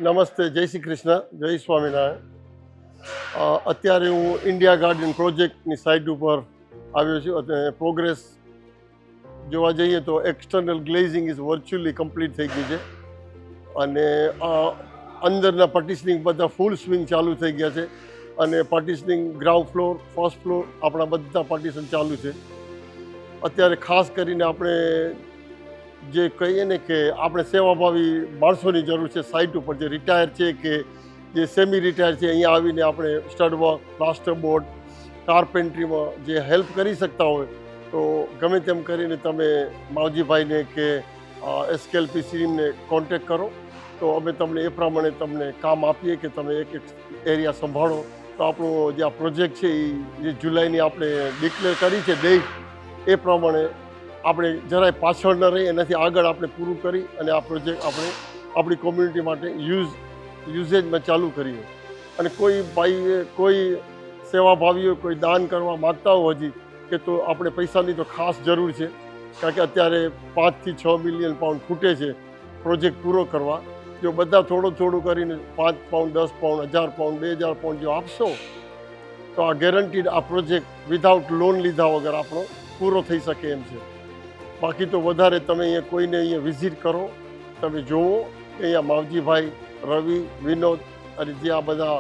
નમસ્તે, જય શ્રી કૃષ્ણ, જય સ્વામિનારાયણ. અત્યારે હું ઇન્ડિયા ગાર્ડન પ્રોજેક્ટની સાઇટ ઉપર આવ્યો છું અને પ્રોગ્રેસ જોવા જઈએ તો external glazing is virtually complete થઈ ગઈ છે અને અંદરના પાર્ટિશનિંગ બધા ફૂલ સ્વિંગ ચાલુ થઈ ગયા છે અને પાર્ટિશનિંગ ગ્રાઉન્ડ ફ્લોર, ફર્સ્ટ ફ્લોર આપણા બધા પાર્ટિશન ચાલુ છે. અત્યારે ખાસ કરીને આપણે જે કહીએ ને કે આપણે સેવાભાવી માણસોની જરૂર છે સાઇટ ઉપર, જે રિટાયર છે કે જે સેમી રિટાયર છે, અહીંયા આવીને આપણે સ્ટડ વર્ક, પ્લાસ્ટર બોર્ડ, કાર્પેન્ટ્રીમાં જે હેલ્પ કરી શકતા હોય તો ગમે તેમ કરીને તમે માવજીભાઈને કે એસકેએલપી સીમને કોન્ટેક કરો તો અમે તમને એ પ્રમાણે તમને કામ આપીએ કે તમે એક એક એરિયા સંભાળો. તો આપણો જે આ પ્રોજેક્ટ છે એ જે જુલાઈની આપણે ડિક્લેર કરી છે ડેટ, એ પ્રમાણે આપણે જરાય પાછળ ન રહી એનાથી આગળ આપણે પૂરું કરી અને આ પ્રોજેક્ટ આપણે આપણી કોમ્યુનિટી માટે યુઝેજમાં ચાલુ કરીએ. અને કોઈ ભાઈએ કોઈ સેવાભાવીઓ કોઈ દાન કરવા માગતા હોય હજી કે તો આપણે પૈસાની તો ખાસ જરૂર છે, કારણ કે અત્યારે 5 થી 6 મિલિયન પાઉન્ડ ખૂટે છે પ્રોજેક્ટ પૂરો કરવા. જો બધા થોડું કરીને 5 પાઉન્ડ, 10 પાઉન્ડ, 1000 પાઉન્ડ, 2000 પાઉન્ડ જો આપશો તો આ ગેરંટીડ આ પ્રોજેક્ટ વિધાઉટ લોન લીધા વગર આપણો પૂરો થઈ શકે એમ છે. બાકી તો વધારે તમે અહીંયા કોઈને અહીંયા વિઝિટ કરો, તમે જુઓ કે અહીંયા માવજીભાઈ, રવિ, વિનોદ અને જે આ બધા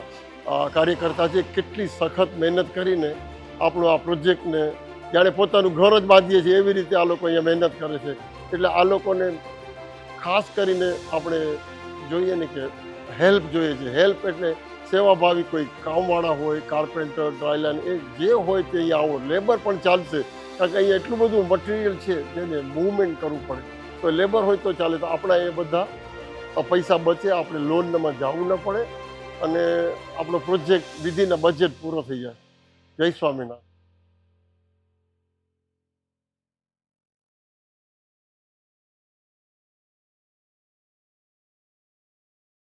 કાર્યકર્તા છે કેટલી સખત મહેનત કરીને આપણો આ પ્રોજેક્ટને જાણે પોતાનું ઘર જ બાંધીએ છીએ એવી રીતે આ લોકો અહીંયા મહેનત કરે છે. એટલે આ લોકોને ખાસ કરીને આપણે જોઈએ ને કે હેલ્પ જોઈએ છે. હેલ્પ એટલે સેવાભાવી કોઈ કામવાળા હોય, કાર્પેન્ટર, ડ્રાયલાઇન, એ જે હોય તે અહીંયા આવો. લેબર પણ ચાલશે, કારણ કે અહીંયા એટલું બધું મટીરિયલ છે જેને મૂવમેન્ટ કરવું પડે. તો લેબર હોય તો ચાલે. તો આપણા એ બધા પૈસા બચે, આપણે લોનમાં જવું ન પડે અને આપણો પ્રોજેક્ટ વિધિના બજેટ પૂરો થઈ જાય. જય સ્વામિનારાયણ.